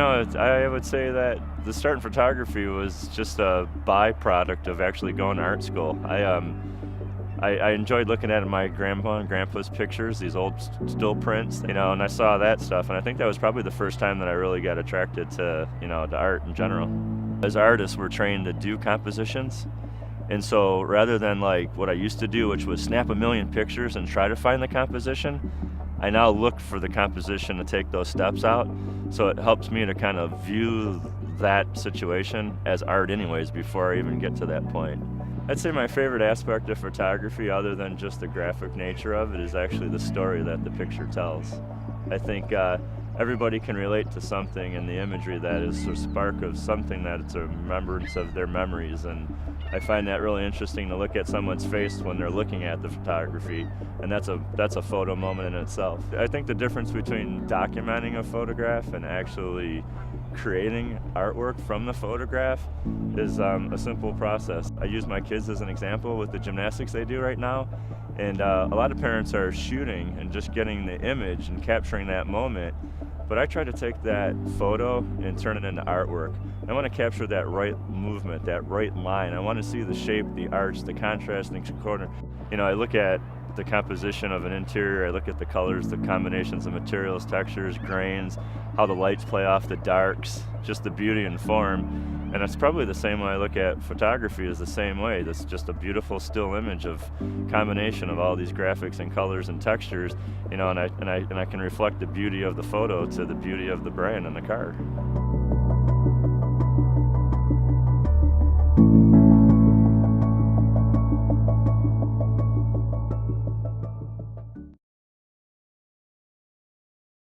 I would say that the start in photography was just a byproduct of actually going to art school. I enjoyed looking at my grandpa and grandpa's pictures, these old still prints, and I saw that stuff, and I think that was probably the first time that I really got attracted to art in general. As artists, we're trained to do compositions, and so rather than like what I used to do, which was snap a million pictures and try to find the composition, I now look for the composition to take those steps out. So it helps me to kind of view that situation as art anyways before I even get to that point. I'd say my favorite aspect of photography, other than just the graphic nature of it, is actually the story that the picture tells. I think everybody can relate to something in the imagery that is a spark of something that it's a remembrance of their memories, and I find that really interesting to look at someone's face when they're looking at the photography, and that's a photo moment in itself. I think the difference between documenting a photograph and actually creating artwork from the photograph is a simple process. I use my kids as an example with the gymnastics they do right now, and a lot of parents are shooting and just getting the image and capturing that moment, but I try to take that photo and turn it into artwork. I want to capture that right movement, that right line. I want to see the shape, the arch, the contrasting corner. I look at the composition of an interior, I look at the colors, the combinations of materials, textures, grains, how the lights play off the darks, just the beauty and form. And it's probably the same way I look at photography, is the same way. That's just a beautiful still image of combination of all these graphics and colors and textures, and I can reflect the beauty of the photo to the beauty of the brand and the car.